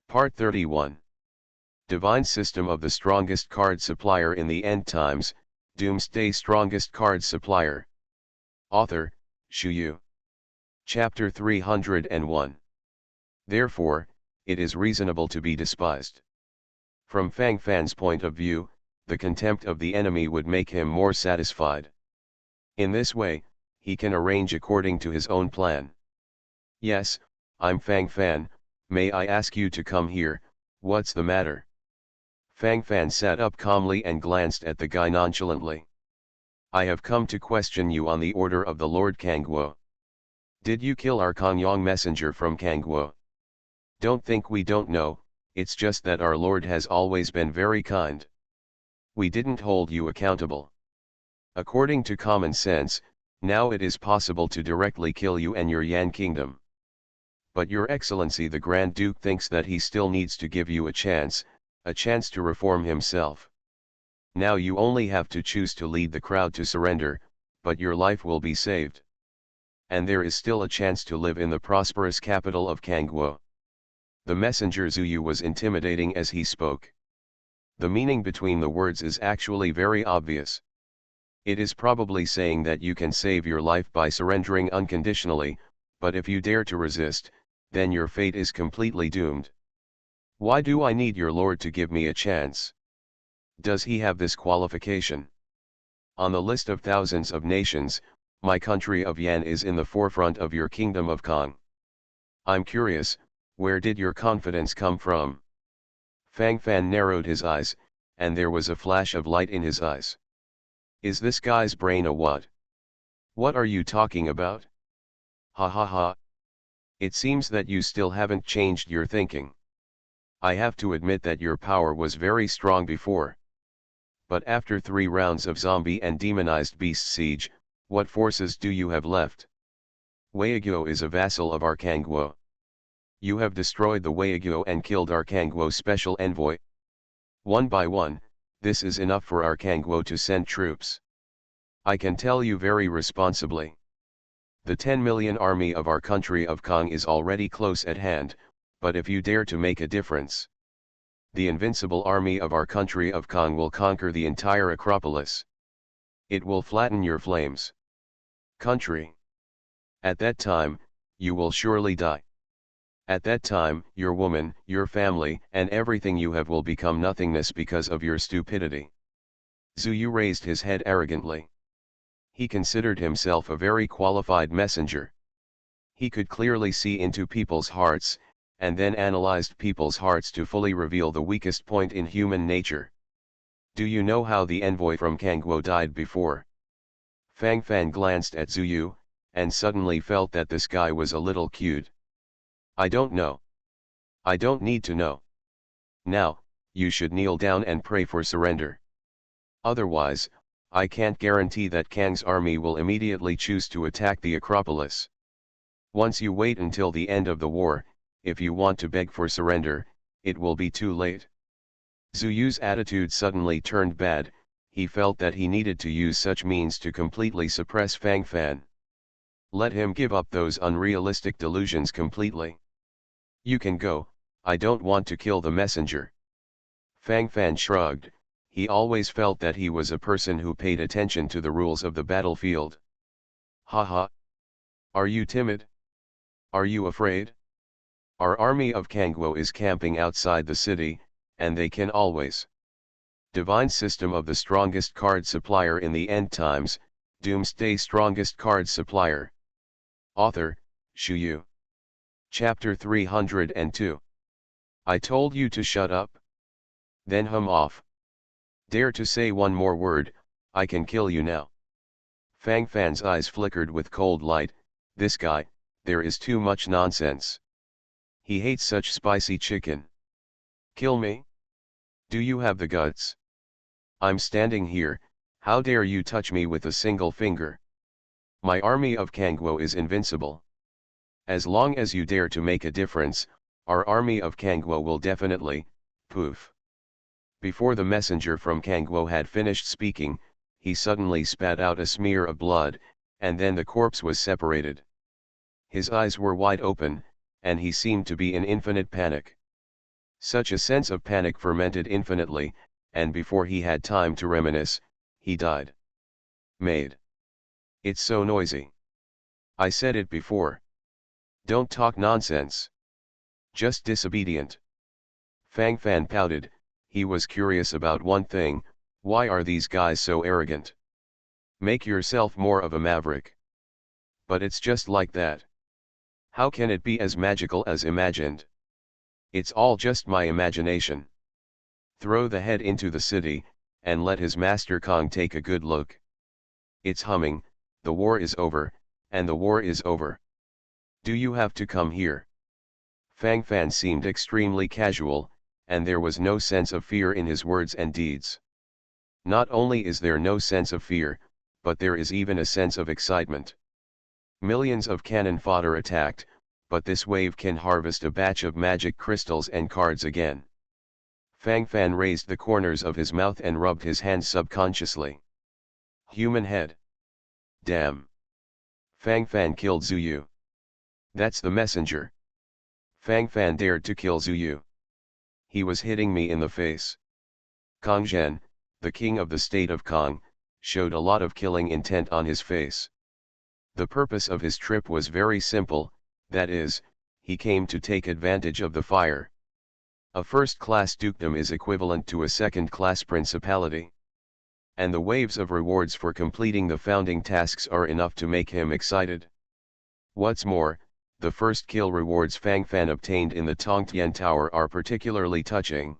Part 31. Divine System of the Strongest Card Supplier in the End Times, Doomsday Strongest Card Supplier. Author, Shu Yu. Chapter 301. Therefore, it is reasonable to be despised. From Fang Fan's point of view, the contempt of the enemy would make him more satisfied. In this way, he can arrange according to his own plan. Yes, I'm Fang Fan, may I ask you to come here, what's the matter? Fang Fan sat up calmly and glanced at the guy nonchalantly. I have come to question you on the order of the Lord Kangguo. Did you kill our Kongyong messenger from Kangguo? Don't think we don't know, it's just that our Lord has always been very kind. We didn't hold you accountable. According to common sense, now it is possible to directly kill you and your Yan kingdom. But Your Excellency the Grand Duke thinks that he still needs to give you a chance to reform himself. Now you only have to choose to lead the crowd to surrender, but your life will be saved. And there is still a chance to live in the prosperous capital of Kangguo. The messenger Zuyu was intimidating as he spoke. The meaning between the words is actually very obvious. It is probably saying that you can save your life by surrendering unconditionally, but if you dare to resist, then your fate is completely doomed. Why do I need your Lord to give me a chance? Does he have this qualification? On the list of thousands of nations, my country of Yan is in the forefront of your kingdom of Kong. I'm curious, where did your confidence come from? Fang Fan narrowed his eyes, and there was a flash of light in his eyes. Is this guy's brain a what? What are you talking about? Ha ha ha. It seems that you still haven't changed your thinking. I have to admit that your power was very strong before. But after 3 rounds of zombie and demonized beast siege, what forces do you have left? Weiguo is a vassal of our Kangguo. You have destroyed the Weiguo and killed our Kangguo special envoy. One by one, this is enough for our Kangguo to send troops. I can tell you very responsibly. The 10 million army of our country of Kong is already close at hand, but if you dare to make a difference, the invincible army of our country of Kong will conquer the entire Acropolis. It will flatten your flames. Country. At that time, you will surely die. At that time, your woman, your family, and everything you have will become nothingness because of your stupidity. Zuyu raised his head arrogantly. He considered himself a very qualified messenger. He could clearly see into people's hearts, and then analyzed people's hearts to fully reveal the weakest point in human nature. Do you know how the envoy from Kangguo died before? Fang Fan glanced at Zuyu, and suddenly felt that this guy was a little cute. I don't know. I don't need to know. Now, you should kneel down and pray for surrender. Otherwise, I can't guarantee that Kang's army will immediately choose to attack the Acropolis. Once you wait until the end of the war, if you want to beg for surrender, it will be too late. Zuyu's attitude suddenly turned bad. He felt that he needed to use such means to completely suppress Fang Fan. Let him give up those unrealistic delusions completely. You can go, I don't want to kill the messenger. Fang Fan shrugged. He always felt that he was a person who paid attention to the rules of the battlefield. Haha. Are you timid? Are you afraid? Our army of Kangguo is camping outside the city, and they can always. Divine System of the Strongest Card Supplier in the End Times, Doomsday Strongest Card Supplier. Author, Shu Yu. Chapter 302. I told you to shut up. Then hum off. Dare to say one more word, I can kill you now. Fang Fan's eyes flickered with cold light. This guy, there is too much nonsense. He hates such spicy chicken. Kill me? Do you have the guts? I'm standing here, how dare you touch me with a single finger? My army of Kangguo is invincible. As long as you dare to make a difference, our army of Kangguo will definitely, poof. Before the messenger from Kangguo had finished speaking, he suddenly spat out a smear of blood, and then the corpse was separated. His eyes were wide open, and he seemed to be in infinite panic. Such a sense of panic fermented infinitely, and before he had time to reminisce, he died. Made. It's so noisy. I said it before. Don't talk nonsense. Just disobedient. Fang Fan pouted. He was curious about one thing: why are these guys so arrogant? Make yourself more of a maverick. But it's just like that. How can it be as magical as imagined? It's all just my imagination. Throw the head into the city, and let his master Kong take a good look. It's humming, the war is over, and the war is over. Do you have to come here? Fang Fan seemed extremely casual, and there was no sense of fear in his words and deeds. Not only is there no sense of fear, but there is even a sense of excitement. Millions of cannon fodder attacked, but this wave can harvest a batch of magic crystals and cards again. Fang Fan raised the corners of his mouth and rubbed his hands subconsciously. Human head. Damn. Fang Fan killed Zuyu. That's the messenger. Fang Fan dared to kill Zuyu. He was hitting me in the face. Kong Zhen, the king of the state of Kong, showed a lot of killing intent on his face. The purpose of his trip was very simple, that is, he came to take advantage of the fire. A first-class dukedom is equivalent to a second-class principality. And the waves of rewards for completing the founding tasks are enough to make him excited. What's more, the first kill rewards Fang Fan obtained in the Tongtian Tower are particularly touching.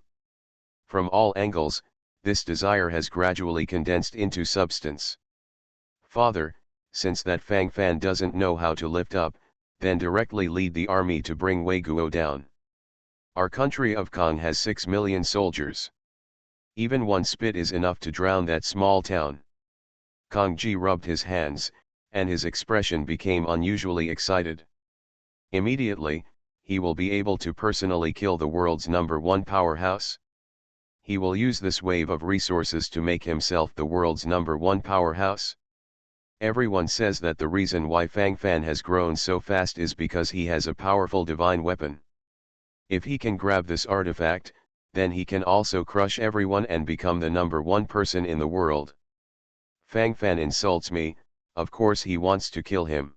From all angles, this desire has gradually condensed into substance. Father, since that Fang Fan doesn't know how to lift up, then directly lead the army to bring Wei Guo down. Our country of Kong has 6 million soldiers. Even one spit is enough to drown that small town. Kong Ji rubbed his hands, and his expression became unusually excited. Immediately, he will be able to personally kill the world's #1 powerhouse. He will use this wave of resources to make himself the world's #1 powerhouse. Everyone says that the reason why Fang Fan has grown so fast is because he has a powerful divine weapon. If he can grab this artifact, then he can also crush everyone and become the #1 person in the world. Fang Fan insults me, of course he wants to kill him.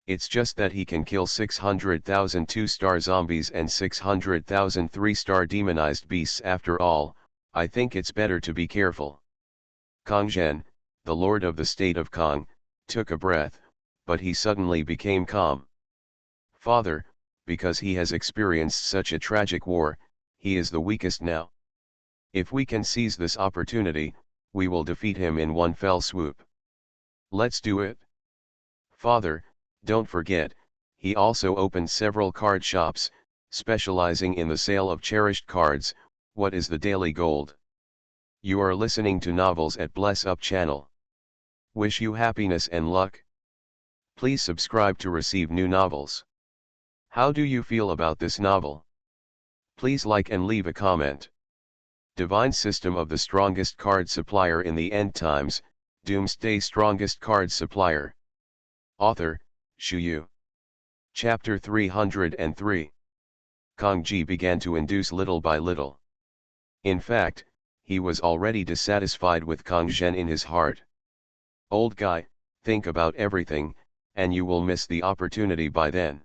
It's just that he can kill 600,000 2-star zombies and 600,000 3-star demonized beasts. After all, I think it's better to be careful. Kong Zhen, the lord of the state of Kong, took a breath, but he suddenly became calm. Father, because he has experienced such a tragic war, he is the weakest now. If we can seize this opportunity, we will defeat him in one fell swoop. Let's do it. Father, don't forget, he also opened several card shops, specializing in the sale of cherished cards. What is the daily gold? You are listening to Novels at Bless Up channel. Wish you happiness and luck. Please subscribe to receive new novels. How do you feel about this novel? Please like and leave a comment. Divine System of the Strongest Card Supplier in the End Times, Doomsday Strongest Card Supplier. Author, Shu Yu. Chapter 303. Kong Ji began to induce little by little. In fact, he was already dissatisfied with Kong Zhen in his heart. Old guy, think about everything, and you will miss the opportunity by then.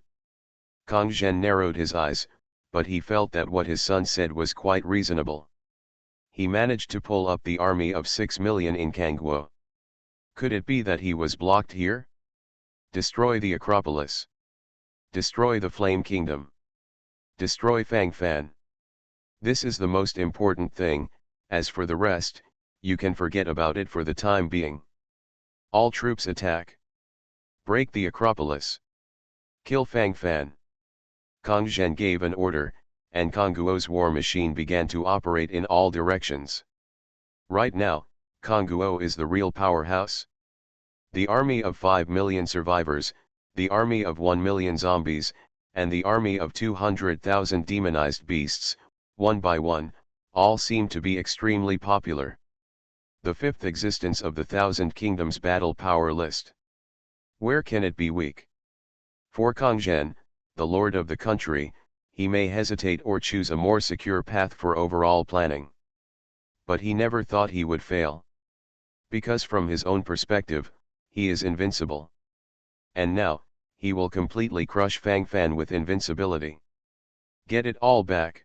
Kong Zhen narrowed his eyes, but he felt that what his son said was quite reasonable. He managed to pull up the army of 6 million in Kangguo. Could it be that he was blocked here? Destroy the Acropolis. Destroy the Flame Kingdom. Destroy Fang Fan. This is the most important thing. As for the rest, you can forget about it for the time being. All troops attack. Break the Acropolis. Kill Fang Fan. Kong Zhen gave an order, and Kangguo's war machine began to operate in all directions. Right now, Kangguo is the real powerhouse. The army of 5 million survivors, the army of 1 million zombies, and the army of 200,000 demonized beasts, one by one, all seem to be extremely popular. The fifth existence of the Thousand Kingdoms battle power list. Where can it be weak? For Kong Zhen, the lord of the country, he may hesitate or choose a more secure path for overall planning. But he never thought he would fail. Because from his own perspective, he is invincible. And now, he will completely crush Fang Fan with invincibility. Get it all back.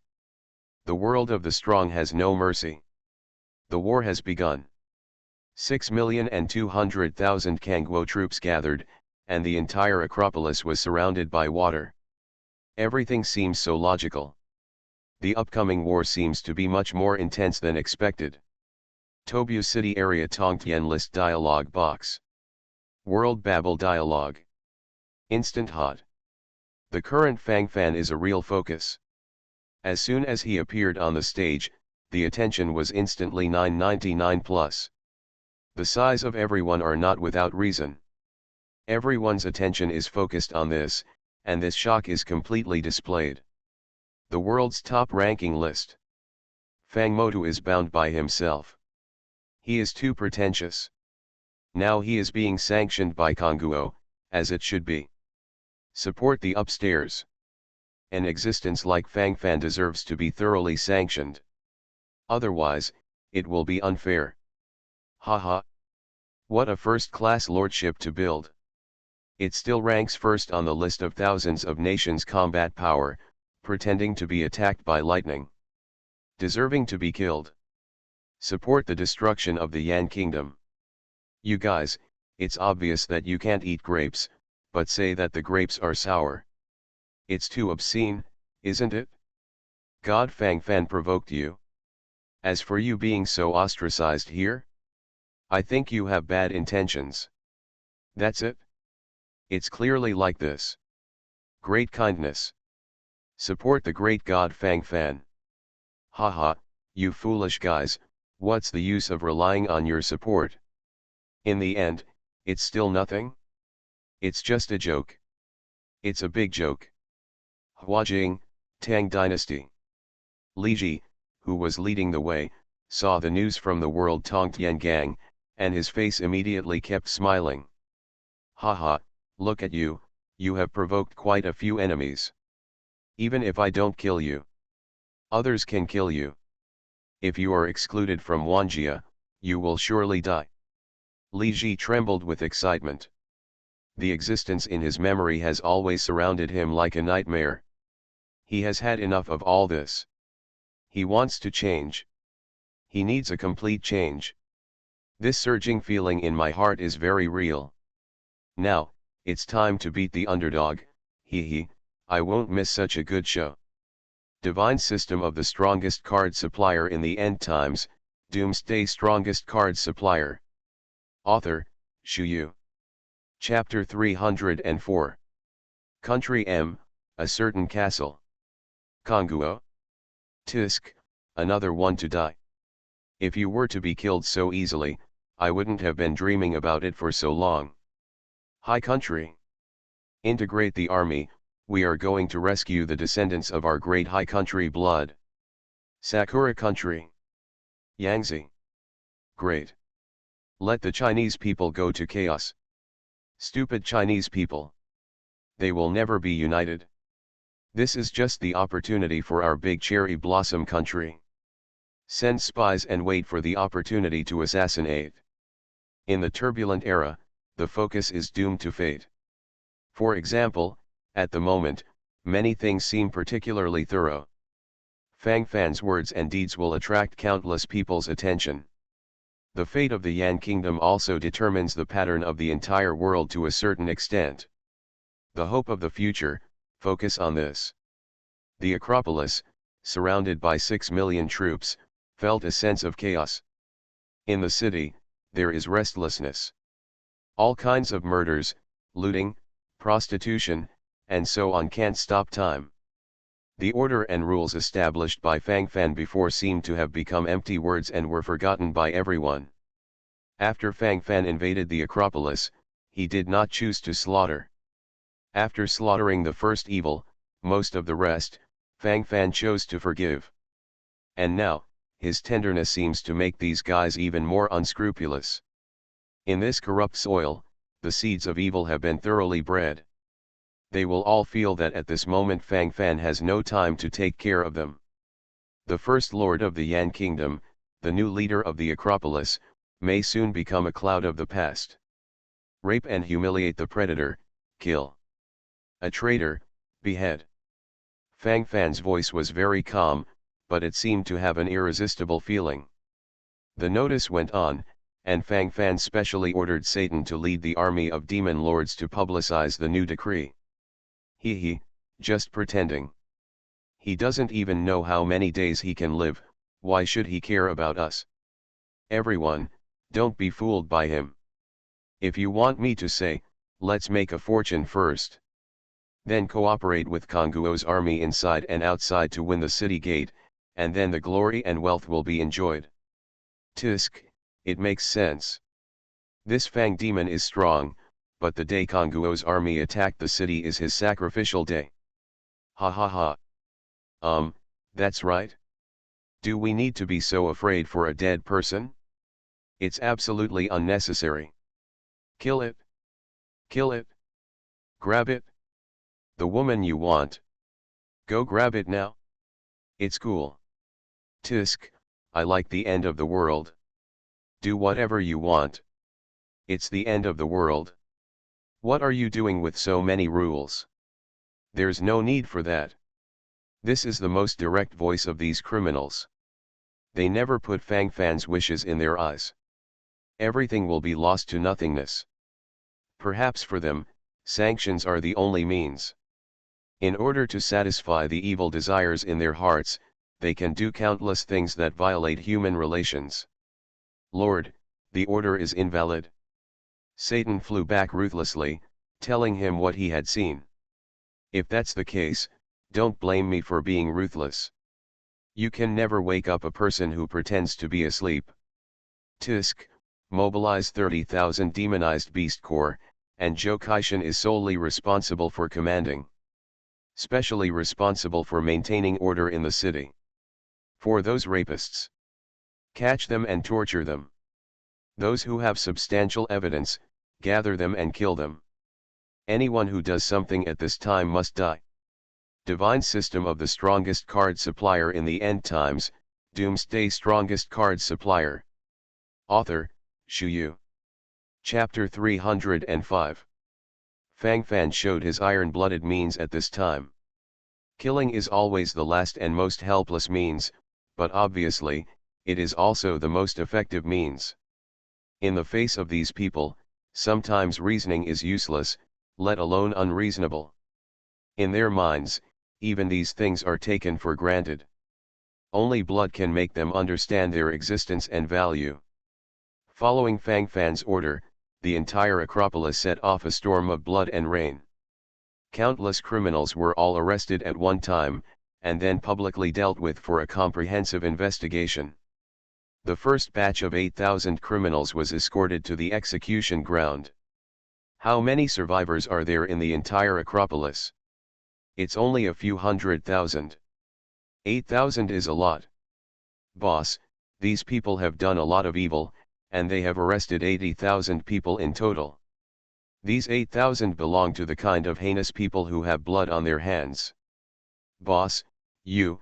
The world of the strong has no mercy. The war has begun. 6,200,000 Kangwo troops gathered, and the entire Acropolis was surrounded by water. Everything seems so logical. The upcoming war seems to be much more intense than expected. Tobu City Area Tongtian List Dialog Box. World Babel Dialogue. Instant Hot. The current Fang Fan is a real focus. As soon as he appeared on the stage, the attention was instantly 999 plus. The sighs of everyone are not without reason. Everyone's attention is focused on this, and this shock is completely displayed. The world's top ranking list. Fang Motu is bound by himself. He is too pretentious. Now he is being sanctioned by Konguo, as it should be. Support the upstairs. An existence like Fang Fan deserves to be thoroughly sanctioned. Otherwise, it will be unfair. Haha. What a first-class lordship to build. It still ranks first on the list of thousands of nations' combat power, pretending to be attacked by lightning. Deserving to be killed. Support the destruction of the Yan Kingdom. You guys, it's obvious that you can't eat grapes, but say that the grapes are sour. It's too obscene, isn't it? God Fang Fan provoked you. As for you being so ostracized here, I think you have bad intentions. That's it? It's clearly like this. Great kindness. Support the great God Fang Fan. Haha, you foolish guys, what's the use of relying on your support? In the end, it's still nothing? It's just a joke. It's a big joke. Huajing, Tang Dynasty. Li Ji, who was leading the way, saw the news from the World Tongtian Gang, and his face immediately kept smiling. Haha, look at you, you have provoked quite a few enemies. Even if I don't kill you, others can kill you. If you are excluded from Wanjia, you will surely die. Li Ji trembled with excitement. The existence in his memory has always surrounded him like a nightmare. He has had enough of all this. He wants to change. He needs a complete change. This surging feeling in my heart is very real. Now, it's time to beat the underdog, hee, I won't miss such a good show. Divine System of the Strongest Card Supplier in the End Times, Doomsday Strongest Card Supplier. Author, Shu Yu. Chapter 304. Country M, a certain castle. Konguo. Tisk, another one to die. If you were to be killed so easily, I wouldn't have been dreaming about it for so long. High country. Integrate the army, we are going to rescue the descendants of our great high country blood. Sakura country. Yangtze. Great. Let the Chinese people go to chaos. Stupid Chinese people. They will never be united. This is just the opportunity for our big cherry blossom country. Send spies and wait for the opportunity to assassinate. In the turbulent era, the focus is doomed to fate. For example, at the moment, many things seem particularly thorough. Fang Fan's words and deeds will attract countless people's attention. The fate of the Yan Kingdom also determines the pattern of the entire world to a certain extent. The hope of the future, focus on this. The Acropolis, surrounded by 6 million troops, felt a sense of chaos. In the city, there is restlessness. All kinds of murders, looting, prostitution, and so on can't stop time. The order and rules established by Fang Fan before seemed to have become empty words and were forgotten by everyone. After Fang Fan invaded the Acropolis, he did not choose to slaughter. After slaughtering the first evil, most of the rest, Fang Fan chose to forgive. And now, his tenderness seems to make these guys even more unscrupulous. In this corrupt soil, the seeds of evil have been thoroughly bred. They will all feel that at this moment Fang Fan has no time to take care of them. The first lord of the Yan kingdom, the new leader of the Acropolis, may soon become a cloud of the past. Rape and humiliate the predator, kill. A traitor, behead. Fang Fan's voice was very calm, but it seemed to have an irresistible feeling. The notice went on, and Fang Fan specially ordered Satan to lead the army of demon lords to publicize the new decree. He, just pretending. He doesn't even know how many days he can live, why should he care about us? Everyone, don't be fooled by him. If you want me to say, let's make a fortune first. Then cooperate with Konguo's army inside and outside to win the city gate, and then the glory and wealth will be enjoyed. Tisk, it makes sense. This Fang demon is strong, but the day Konguo's army attacked the city is his sacrificial day. Ha ha ha. That's right. Do we need to be so afraid for a dead person? It's absolutely unnecessary. Kill it. Kill it. Grab it. The woman you want. Go grab it now. It's cool. Tisk, I like the end of the world. Do whatever you want. It's the end of the world. What are you doing with so many rules? There's no need for that. This is the most direct voice of these criminals. They never put Fang Fan's wishes in their eyes. Everything will be lost to nothingness. Perhaps for them, sanctions are the only means. In order to satisfy the evil desires in their hearts, they can do countless things that violate human relations. Lord, the order is invalid. Satan flew back ruthlessly, telling him what he had seen. If that's the case, don't blame me for being ruthless. You can never wake up a person who pretends to be asleep. Tisk, mobilize 30,000 demonized beast corps, and Zhou Kaishan is solely responsible for commanding. Specially responsible for maintaining order in the city. For those rapists, catch them and torture them. Those who have substantial evidence, gather them and kill them. Anyone who does something at this time must die. Divine system of the strongest card supplier in the end times, Doomsday strongest card supplier. Author, Shu Yu. Chapter 305. Fang Fan showed his iron-blooded means at this time. Killing is always the last and most helpless means, but obviously, it is also the most effective means. In the face of these people, sometimes reasoning is useless, let alone unreasonable. In their minds, even these things are taken for granted. Only blood can make them understand their existence and value. Following Fang Fan's order, the entire Acropolis set off a storm of blood and rain. Countless criminals were all arrested at one time, and then publicly dealt with for a comprehensive investigation. The first batch of 8,000 criminals was escorted to the execution ground. How many survivors are there in the entire Acropolis? It's only a few 100,000. 8,000 is a lot. Boss, these people have done a lot of evil, and they have arrested 80,000 people in total. These 8,000 belong to the kind of heinous people who have blood on their hands. Boss, do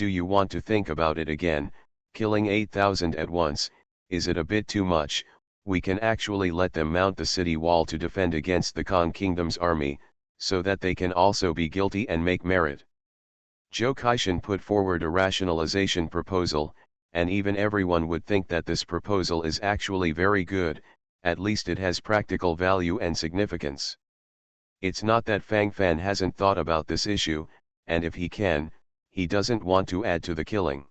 you want to think about it again? Killing 8,000 at once, is it a bit too much? We can actually let them mount the city wall to defend against the Kong Kingdom's army, so that they can also be guilty and make merit. Zhou Kaishan put forward a rationalization proposal, and even everyone would think that this proposal is actually very good, at least it has practical value and significance. It's not that Fang Fan hasn't thought about this issue, and if he can, he doesn't want to add to the killing.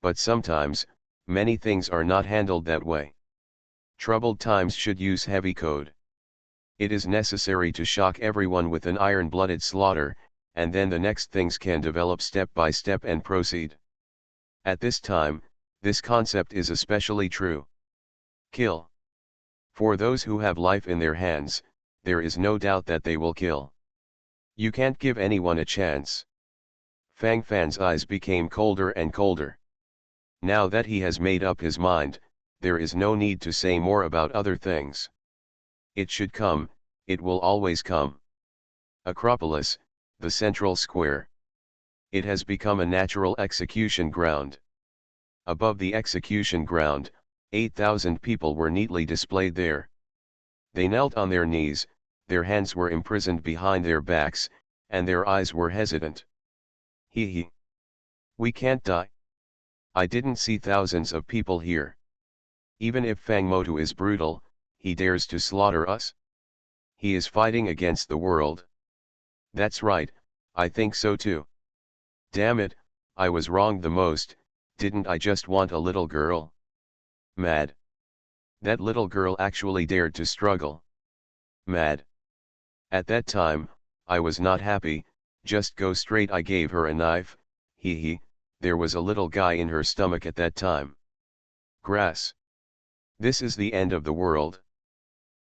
But sometimes, many things are not handled that way. Troubled times should use heavy code. It is necessary to shock everyone with an iron-blooded slaughter, and then the next things can develop step by step and proceed. At this time, this concept is especially true. Kill. For those who have life in their hands, there is no doubt that they will kill. You can't give anyone a chance. Fang Fan's eyes became colder and colder. Now that he has made up his mind, there is no need to say more about other things. It should come, it will always come. Acropolis, the central square. It has become a natural execution ground. Above the execution ground, 8,000 people were neatly displayed there. They knelt on their knees, their hands were imprisoned behind their backs, and their eyes were hesitant. Hee hee. We can't die. I didn't see thousands of people here. Even if Fangmotu is brutal, he dares to slaughter us. He is fighting against the world. That's right, I think so too. Damn it, I was wrong the most, didn't I just want a little girl? Mad. That little girl actually dared to struggle. Mad. At that time, I was not happy, just go straight. I gave her a knife, hee hee, there was a little guy in her stomach at that time. Grass. This is the end of the world.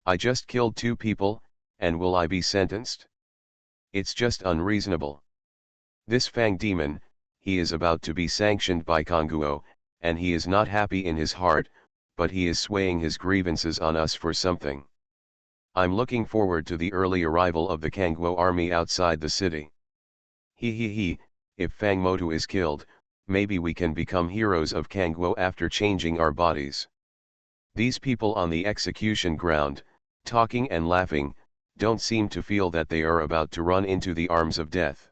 I just killed 2 people, and will I be sentenced? It's just unreasonable. This Fang demon, he is about to be sanctioned by Konguo, and he is not happy in his heart, but he is swaying his grievances on us for something. I'm looking forward to the early arrival of the Kangguo army outside the city. Hee hee hee, if Fangmotu is killed, maybe we can become heroes of Kangguo after changing our bodies. These people on the execution ground, talking and laughing, don't seem to feel that they are about to run into the arms of death.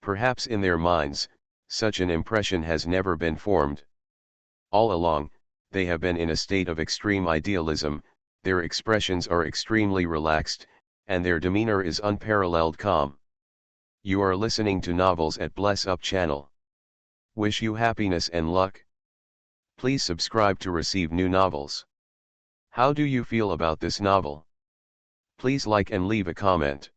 Perhaps in their minds, such an impression has never been formed. All along, they have been in a state of extreme idealism, their expressions are extremely relaxed, and their demeanor is unparalleled calm. You are listening to Novels at Bless Up channel. Wish you happiness and luck. Please subscribe to receive new novels. How do you feel about this novel? Please like and leave a comment.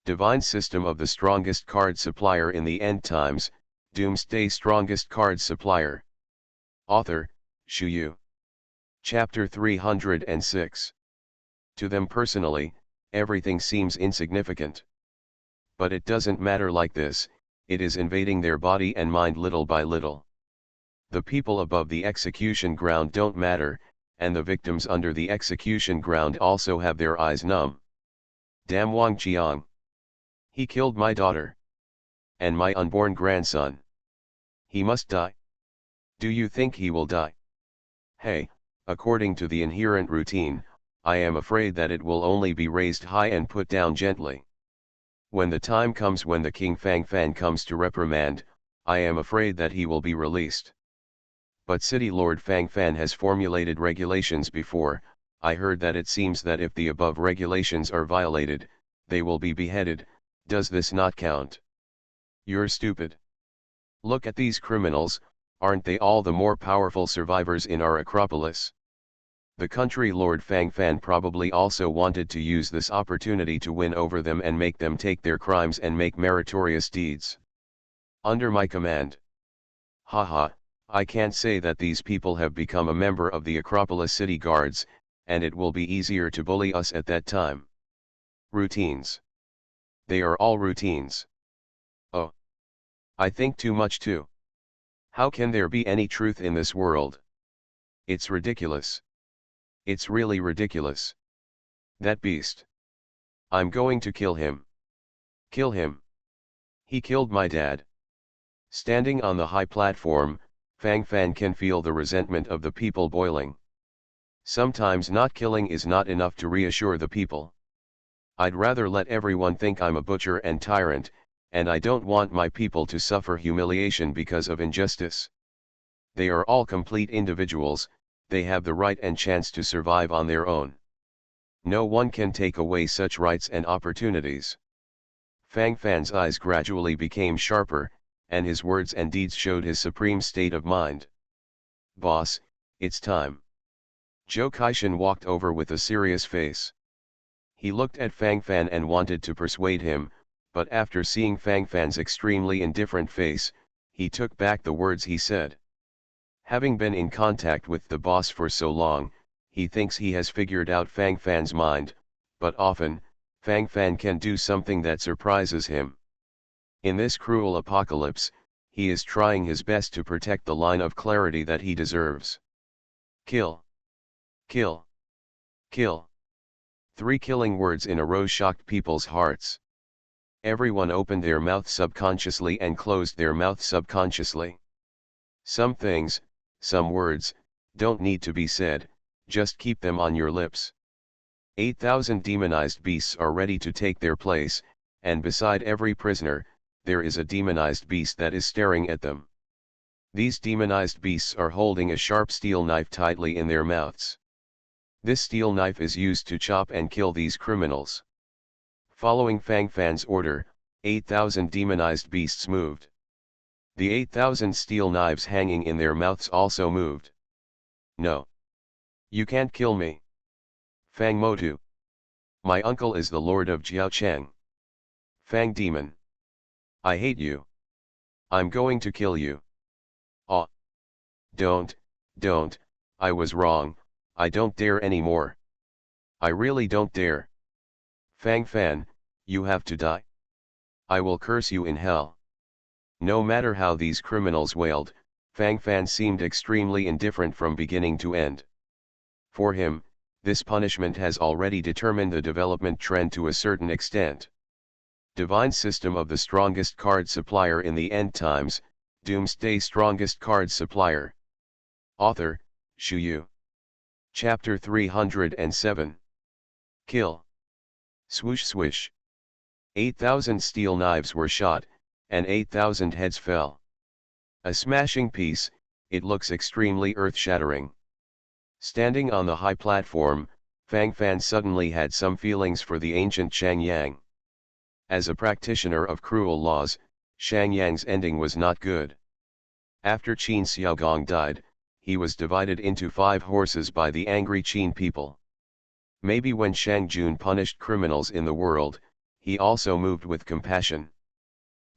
Divine System of the Strongest Card Supplier in the End Times, Doomsday Strongest Card Supplier. Author, Shu Yu. Chapter 306. To them personally, everything seems insignificant. But it doesn't matter like this, it is invading their body and mind little by little. The people above the execution ground don't matter, and the victims under the execution ground also have their eyes numb. Damn Wang Qiang. He killed my daughter. And my unborn grandson. He must die. Do you think he will die? Hey, according to the inherent routine, I am afraid that it will only be raised high and put down gently. When the time comes when the King Fang Fan comes to reprimand, I am afraid that he will be released. But City Lord Fang Fan has formulated regulations before. I heard that it seems that if the above regulations are violated, they will be beheaded. Does this not count? You're stupid. Look at these criminals, aren't they all the more powerful survivors in our Acropolis? The country Lord Fang Fan probably also wanted to use this opportunity to win over them and make them take their crimes and make meritorious deeds. Under my command. Haha, I can't say that these people have become a member of the Acropolis City Guards, and it will be easier to bully us at that time. Routines. They are all routines. Oh. I think too much too. How can there be any truth in this world? It's ridiculous. It's really ridiculous. That beast. I'm going to kill him. Kill him. He killed my dad. Standing on the high platform, Fang Fan can feel the resentment of the people boiling. Sometimes not killing is not enough to reassure the people. I'd rather let everyone think I'm a butcher and tyrant, and I don't want my people to suffer humiliation because of injustice. They are all complete individuals, they have the right and chance to survive on their own. No one can take away such rights and opportunities. Fang Fan's eyes gradually became sharper, and his words and deeds showed his supreme state of mind. Boss, it's time. Zhou Kaishan walked over with a serious face. He looked at Fang Fan and wanted to persuade him, but after seeing Fang Fan's extremely indifferent face, he took back the words he said. Having been in contact with the boss for so long, he thinks he has figured out Fang Fan's mind, but often, Fang Fan can do something that surprises him. In this cruel apocalypse, he is trying his best to protect the line of clarity that he deserves. Kill. Kill. Kill. 3 killing words in a row shocked people's hearts. Everyone opened their mouth subconsciously and closed their mouth subconsciously. Some things, some words, don't need to be said, just keep them on your lips. 8,000 demonized beasts are ready to take their place, and beside every prisoner, there is a demonized beast that is staring at them. These demonized beasts are holding a sharp steel knife tightly in their mouths. This steel knife is used to chop and kill these criminals. Following Fang Fan's order, 8,000 demonized beasts moved. The 8,000 steel knives hanging in their mouths also moved. No. You can't kill me. Fang Motu. My uncle is the Lord of Jiaocheng. Fang Demon. I hate you. I'm going to kill you. Ah. Don't, I was wrong, I don't dare anymore. I really don't dare. Fang Fan, you have to die. I will curse you in hell. No matter how these criminals wailed, Fang Fan seemed extremely indifferent from beginning to end. For him, this punishment has already determined the development trend to a certain extent. Divine System of the Strongest Card Supplier in the End Times, Doomsday Strongest Card Supplier. Author, Shu Yu. Chapter 307. Kill. Swoosh swish. 8,000 steel knives were shot, and 8,000 heads fell. A smashing piece, it looks extremely earth-shattering. Standing on the high platform, Fang Fan suddenly had some feelings for the ancient Shang Yang. As a practitioner of cruel laws, Shang Yang's ending was not good. After Qin Xiaogong died, he was divided into 5 horses by the angry Qin people. Maybe when Shang Jun punished criminals in the world, he also moved with compassion.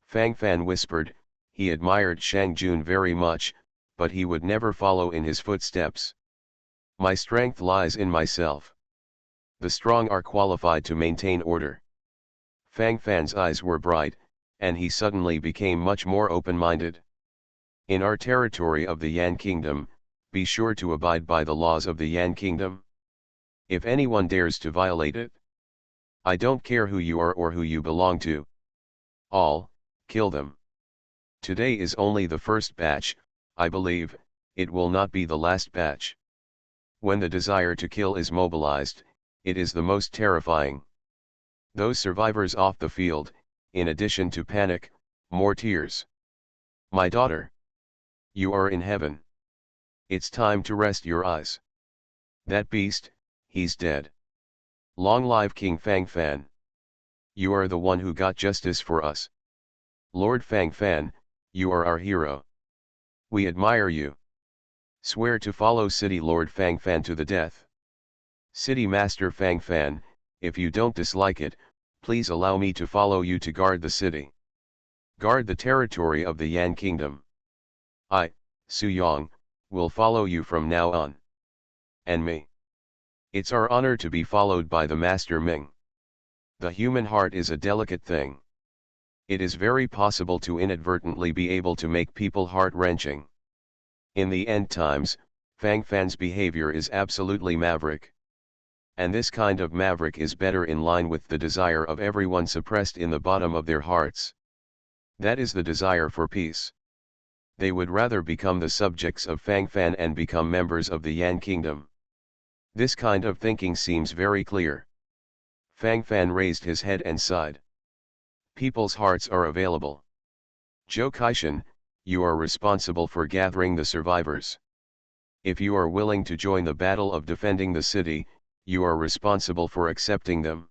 Fang Fan whispered, he admired Shang Jun very much, but he would never follow in his footsteps. My strength lies in myself. The strong are qualified to maintain order. Fang Fan's eyes were bright, and he suddenly became much more open-minded. In our territory of the Yan Kingdom, be sure to abide by the laws of the Yan Kingdom. If anyone dares to violate it, I don't care who you are or who you belong to. All, kill them. Today is only the first batch, I believe, it will not be the last batch. When the desire to kill is mobilized, it is the most terrifying. Those survivors off the field, in addition to panic, more tears. My daughter. You are in heaven. It's time to rest your eyes. That beast, he's dead. Long live King Fang Fan. You are the one who got justice for us. Lord Fang Fan, you are our hero. We admire you. Swear to follow City Lord Fang Fan to the death. City Master Fang Fan, if you don't dislike it, please allow me to follow you to guard the city. Guard the territory of the Yan Kingdom. I, Su Yang, will follow you from now on. And me. It's our honor to be followed by the Master Ming. The human heart is a delicate thing. It is very possible to inadvertently be able to make people heart-wrenching. In the end times, Fang Fan's behavior is absolutely maverick. And this kind of maverick is better in line with the desire of everyone suppressed in the bottom of their hearts. That is the desire for peace. They would rather become the subjects of Fang Fan and become members of the Yan Kingdom. This kind of thinking seems very clear. Fang Fan raised his head and sighed. People's hearts are available. Zhou Kaishan, you are responsible for gathering the survivors. If you are willing to join the battle of defending the city, you are responsible for accepting them.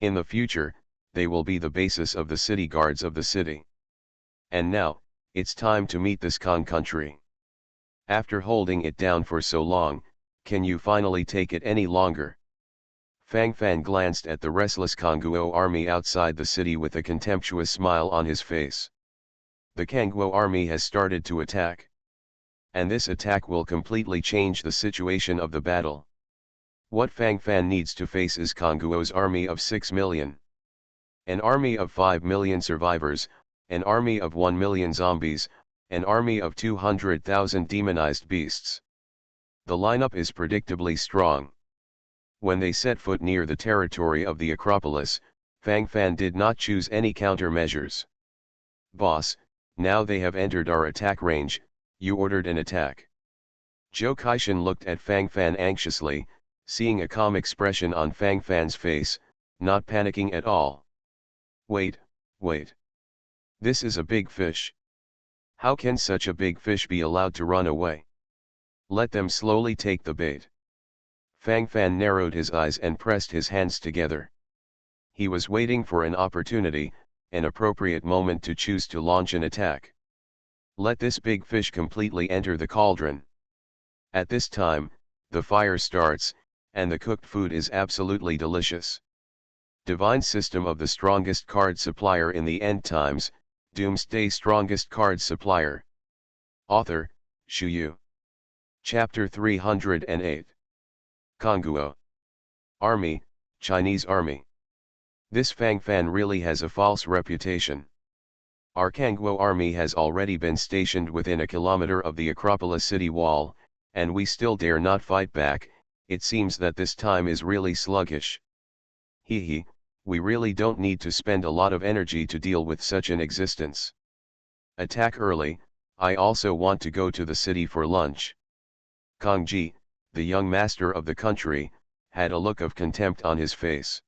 In the future, they will be the basis of the city guards of the city. And now, it's time to meet this Khan country. After holding it down for so long, can you finally take it any longer? Fang Fan glanced at the restless Kangguo army outside the city with a contemptuous smile on his face. The Kangguo army has started to attack. And this attack will completely change the situation of the battle. What Fang Fan needs to face is Kangguo's army of 6 million. An army of 5 million survivors, an army of 1 million zombies, an army of 200,000 demonized beasts. The lineup is predictably strong. When they set foot near the territory of the Acropolis, Fang Fan did not choose any countermeasures. Boss, now they have entered our attack range, you ordered an attack. Zhou Kaishan looked at Fang Fan anxiously, seeing a calm expression on Fang Fan's face, not panicking at all. Wait, wait. This is a big fish. How can such a big fish be allowed to run away? Let them slowly take the bait. Fang Fan narrowed his eyes and pressed his hands together. He was waiting for an opportunity, an appropriate moment to choose to launch an attack. Let this big fish completely enter the cauldron. At this time, the fire starts, and the cooked food is absolutely delicious. Divine System of the Strongest Card Supplier in the End Times, Doomsday Strongest Card Supplier. Author, Shu Yu. Chapter 308. Kongguo. Army, Chinese Army. This Fang Fan really has a false reputation. Our Kongguo army has already been stationed within a kilometer of the Acropolis city wall, and we still dare not fight back. It seems that this time is really sluggish. Hee, we really don't need to spend a lot of energy to deal with such an existence. Attack early, I also want to go to the city for lunch. Kong Ji, the young master of the country, had a look of contempt on his face.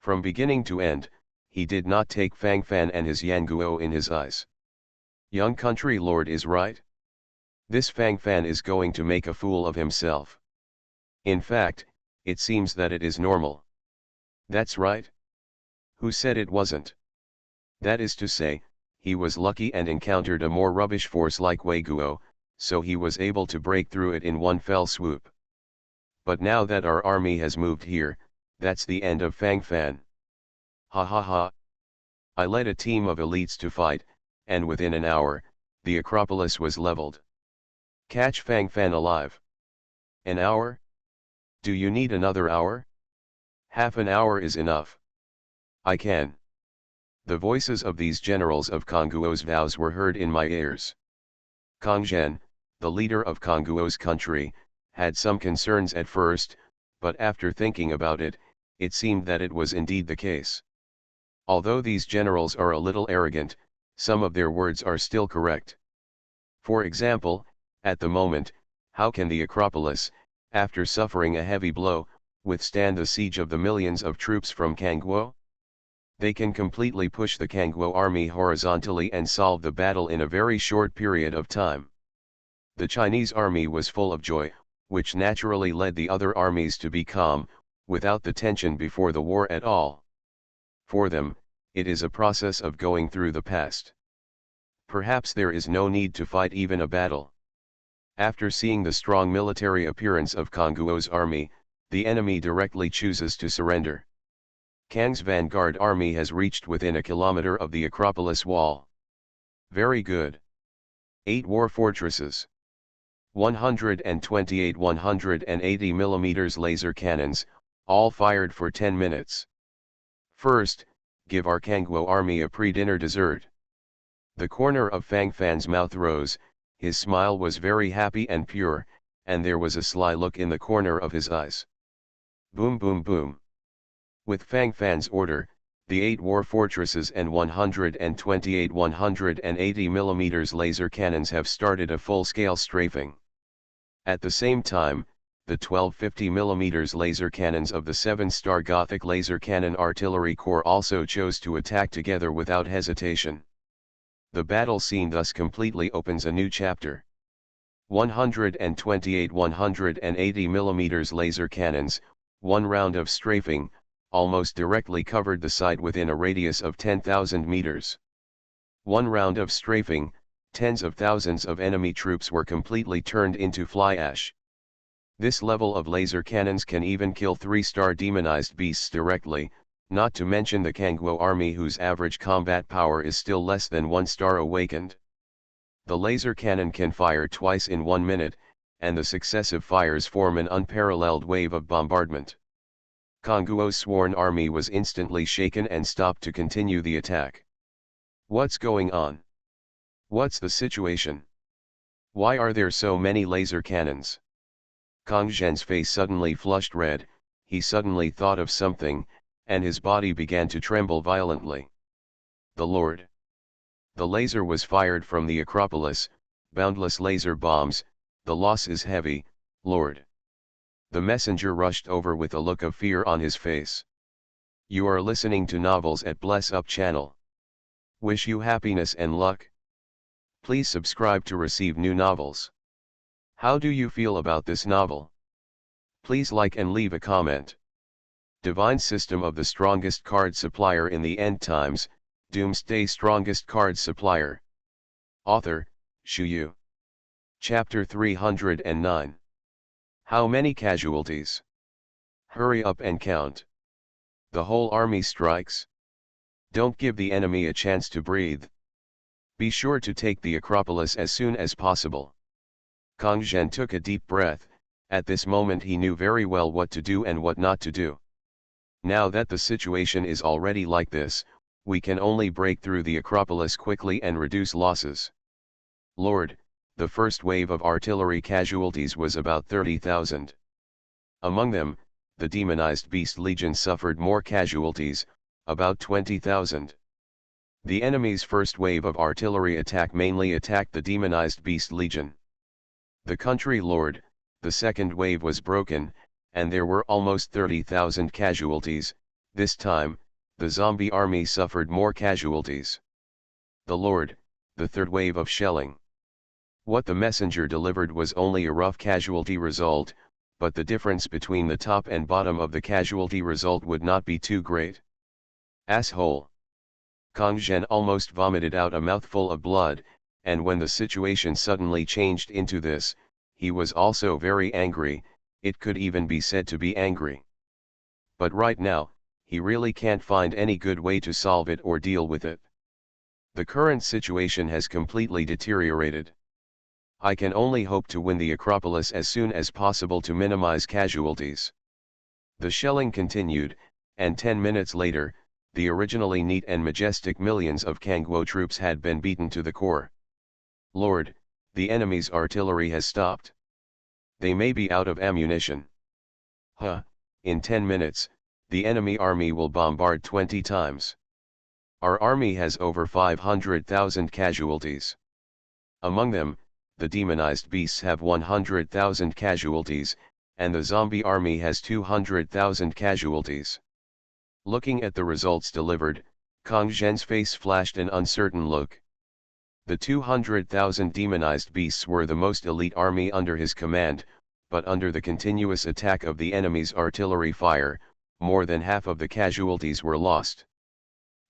From beginning to end, he did not take Fang Fan and his Yanguo in his eyes. Young country lord is right. This Fang Fan is going to make a fool of himself. In fact, it seems that it is normal. That's right. Who said it wasn't? That is to say, he was lucky and encountered a more rubbish force like Wei Guo, so he was able to break through it in one fell swoop. But now that our army has moved here, that's the end of Fang Fan. Ha ha ha. I led a team of elites to fight, and within an hour, the Acropolis was leveled. Catch Fang Fan alive. An hour? Do you need another hour? Half an hour is enough. I can. The voices of these generals of Kongguo's vows were heard in my ears. Kong Zhen, the leader of Kongguo's country, had some concerns at first, but after thinking about it, it seemed that it was indeed the case. Although these generals are a little arrogant, some of their words are still correct. For example, at the moment, how can the Acropolis, after suffering a heavy blow, withstand the siege of the millions of troops from Kongguo? They can completely push the Kongguo army horizontally and solve the battle in a very short period of time. The Chinese army was full of joy, which naturally led the other armies to be calm, without the tension before the war at all. For them, it is a process of going through the past. Perhaps there is no need to fight even a battle. After seeing the strong military appearance of Kongguo's army, the enemy directly chooses to surrender. Kang's vanguard army has reached within a kilometer of the Acropolis wall. Very good. 8 war fortresses. 128 180 mm laser cannons, all fired for 10 minutes. First, give our Kongguo army a pre-dinner dessert. The corner of Fang Fan's mouth rose, his smile was very happy and pure, and there was a sly look in the corner of his eyes. Boom boom boom. With Fang Fan's order, the 8 war fortresses and 128 180 mm laser cannons have started a full-scale strafing. At the same time, the 1250 mm laser cannons of the 7-star Gothic Laser Cannon Artillery Corps also chose to attack together without hesitation. The battle scene thus completely opens a new chapter. 128 180 mm laser cannons, one round of strafing, almost directly covered the site within a radius of 10,000 meters. One round of strafing, tens of thousands of enemy troops were completely turned into fly ash. This level of laser cannons can even kill 3-star demonized beasts directly, not to mention the Kongguo army whose average combat power is still less than 1-star awakened. The laser cannon can fire twice in 1 minute, and the successive fires form an unparalleled wave of bombardment. Kongguo's sworn army was instantly shaken and stopped to continue the attack. What's going on? What's the situation? Why are there so many laser cannons? Kong Zhen's face suddenly flushed red, he suddenly thought of something, and his body began to tremble violently. The Lord. The laser was fired from the Acropolis, boundless laser bombs, the loss is heavy, Lord. The messenger rushed over with a look of fear on his face. You are listening to Novels at Bless Up channel. Wish you happiness and luck. Please subscribe to receive new novels. How do you feel about this novel? Please like and leave a comment. Divine System of the Strongest Card Supplier in the End Times, Doomsday Strongest Card Supplier. Author, Shu Yu. Chapter 309. How many casualties? Hurry up and count. The whole army strikes. Don't give the enemy a chance to breathe. Be sure to take the Acropolis as soon as possible. Kang Zhen took a deep breath. At this moment he knew very well what to do and what not to do. Now that the situation is already like this, we can only break through the Acropolis quickly and reduce losses. Lord, the first wave of artillery casualties was about 30,000. Among them, the demonized Beast Legion suffered more casualties, about 20,000. The enemy's first wave of artillery attack mainly attacked the demonized Beast Legion. The country lord, the second wave was broken, and there were almost 30,000 casualties. This time, the zombie army suffered more casualties. The Lord, the third wave of shelling. What the messenger delivered was only a rough casualty result, but the difference between the top and bottom of the casualty result would not be too great. Asshole. Kang Zhen almost vomited out a mouthful of blood, and when the situation suddenly changed into this, he was also very angry. It could even be said to be angry. But right now, he really can't find any good way to solve it or deal with it. The current situation has completely deteriorated. I can only hope to win the Acropolis as soon as possible to minimize casualties. The shelling continued, and 10 minutes later, the originally neat and majestic millions of Kangwo troops had been beaten to the core. Lord, the enemy's artillery has stopped. They may be out of ammunition. In 10 minutes, the enemy army will bombard 20 times. Our army has over 500,000 casualties. Among them, the demonized beasts have 100,000 casualties, and the zombie army has 200,000 casualties. Looking at the results delivered, Kang Zhen's face flashed an uncertain look. The 200,000 demonized beasts were the most elite army under his command, but under the continuous attack of the enemy's artillery fire, more than half of the casualties were lost.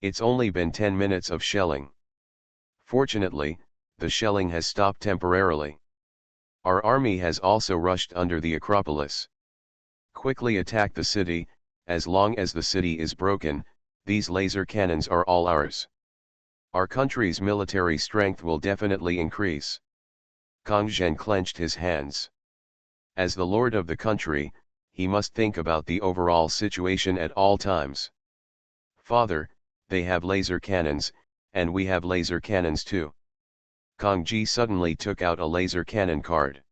It's only been 10 minutes of shelling. Fortunately, the shelling has stopped temporarily. Our army has also rushed under the Acropolis. Quickly attack the city. As long as the city is broken, these laser cannons are all ours. Our country's military strength will definitely increase. Kang Zhen clenched his hands. As the lord of the country, he must think about the overall situation at all times. Father, they have laser cannons, and we have laser cannons too. Kang Ji suddenly took out a laser cannon card.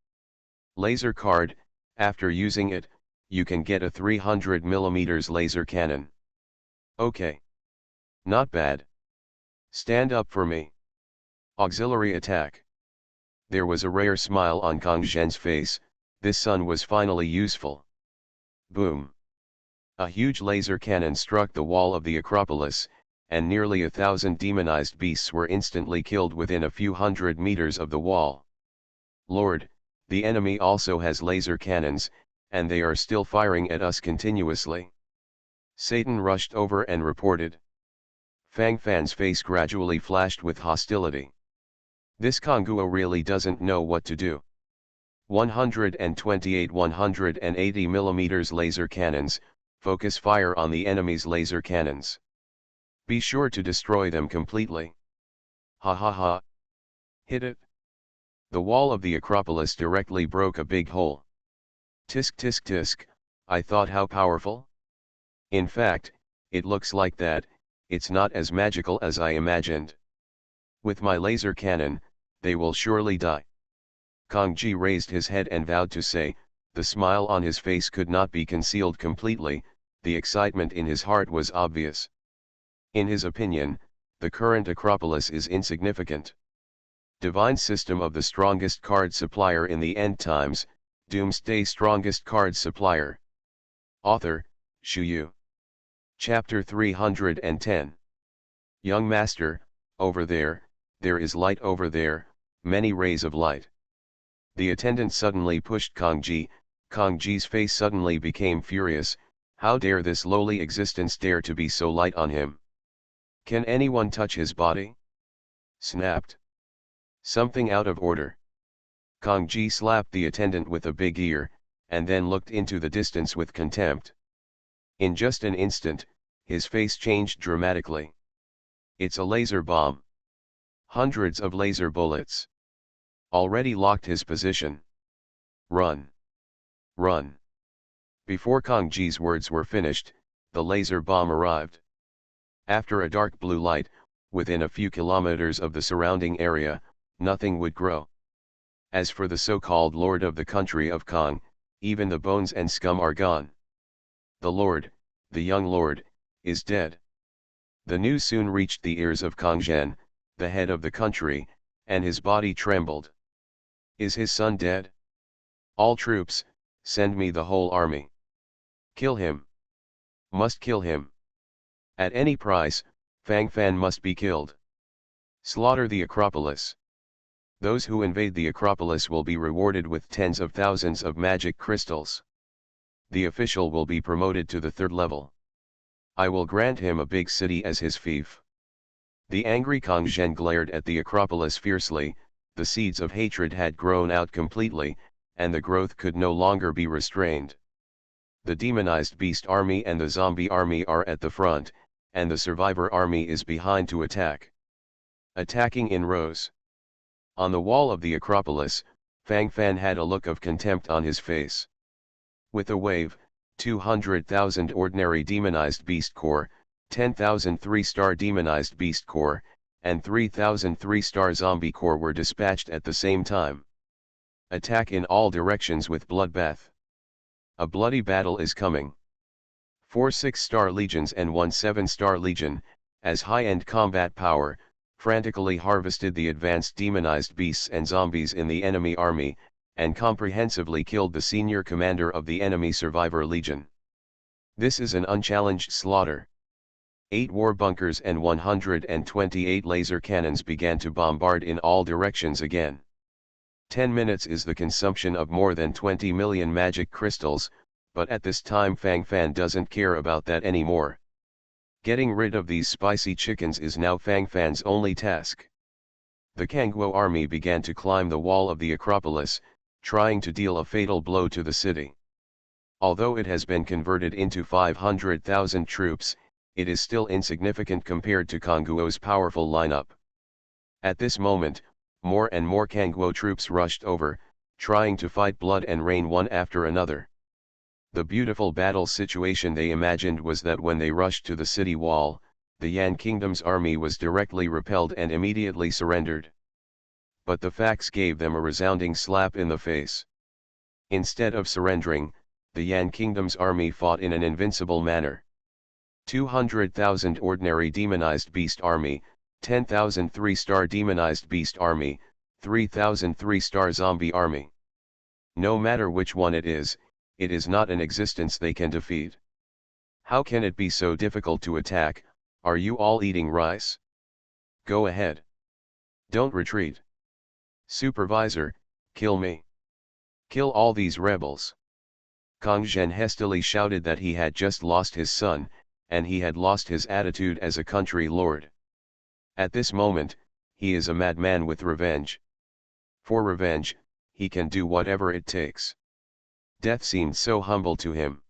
Laser card, after using it, you can get a 300mm laser cannon. Okay. Not bad. Stand up for me. Auxiliary attack. There was a rare smile on Kang Zhen's face. This son was finally useful. Boom. A huge laser cannon struck the wall of the Acropolis, and nearly 1,000 demonized beasts were instantly killed within a few hundred meters of the wall. Lord, the enemy also has laser cannons, and they are still firing at us continuously. Satan rushed over and reported. Fang Fan's face gradually flashed with hostility. This Kangguo really doesn't know what to do. 128 180mm laser cannons, focus fire on the enemy's laser cannons. Be sure to destroy them completely. Ha ha ha. Hit it. The wall of the Acropolis directly broke a big hole. Tisk tisk tisk, I thought how powerful? In fact, it looks like that, it's not as magical as I imagined. With my laser cannon, they will surely die. Kang Ji raised his head and vowed to say, the smile on his face could not be concealed completely, the excitement in his heart was obvious. In his opinion, the current Acropolis is insignificant. Divine system of the strongest card supplier in the end times, Doomsday strongest card supplier. Author, Shu Yu. Chapter 310. Young master, over there is light over there, many rays of light. The attendant suddenly pushed Kangji. Kangji's face suddenly became furious. How dare this lowly existence dare to be so light on him? Can anyone touch his body? Snapped. Something out of order. Kangji slapped the attendant with a big ear, and then looked into the distance with contempt. In just an instant, his face changed dramatically. It's a laser bomb. Hundreds of laser bullets. Already locked his position. Run. Run. Before Kangji's words were finished, the laser bomb arrived. After a dark blue light, within a few kilometers of the surrounding area, nothing would grow. As for the so-called lord of the country of Kang, even the bones and scum are gone. The lord, the young lord, is dead. The news soon reached the ears of Kang Zhen, the head of the country, and his body trembled. Is his son dead? All troops, send me the whole army. Kill him. Must kill him. At any price, Fang Fan must be killed. Slaughter the Acropolis. Those who invade the Acropolis will be rewarded with tens of thousands of magic crystals. The official will be promoted to the 3rd level. I will grant him a big city as his fief. The angry Kang Zhen glared at the Acropolis fiercely. The seeds of hatred had grown out completely, and the growth could no longer be restrained. The demonized beast army and the zombie army are at the front, and the survivor army is behind to attack. Attacking in rows. On the wall of the Acropolis, Fang Fan had a look of contempt on his face. With a wave, 200,000 ordinary demonized beast corps, 10,000 3-star demonized beast corps, and 3,000 3-star zombie corps were dispatched at the same time. Attack in all directions with bloodbath. A bloody battle is coming. 4 6-star legions and 1 7-star legion, as high-end combat power, frantically harvested the advanced demonized beasts and zombies in the enemy army, and comprehensively killed the senior commander of the enemy survivor legion. This is an unchallenged slaughter. 8 war bunkers and 128 laser cannons began to bombard in all directions again. 10 minutes is the consumption of more than 20 million magic crystals, but at this time Fang Fan doesn't care about that anymore. Getting rid of these spicy chickens is now Fang Fan's only task. The Kangguo army began to climb the wall of the Acropolis, trying to deal a fatal blow to the city. Although it has been converted into 500,000 troops, it is still insignificant compared to Kangguo's powerful lineup. At this moment, more and more Kangguo troops rushed over, trying to fight blood and rain one after another. The beautiful battle situation they imagined was that when they rushed to the city wall, the Yan Kingdom's army was directly repelled and immediately surrendered. But the facts gave them a resounding slap in the face. Instead of surrendering, the Yan Kingdom's army fought in an invincible manner. 200,000 ordinary demonized beast army, 10,000 3-star demonized beast army, 3,000 3-star zombie army. No matter which one it is not an existence they can defeat. How can it be so difficult to attack? Are you all eating rice? Go ahead. Don't retreat. Supervisor, kill me. Kill all these rebels. Kang Zhen hastily shouted that he had just lost his son, and he had lost his attitude as a country lord. At this moment, he is a madman with revenge. For revenge, he can do whatever it takes. Death seemed so humble to him.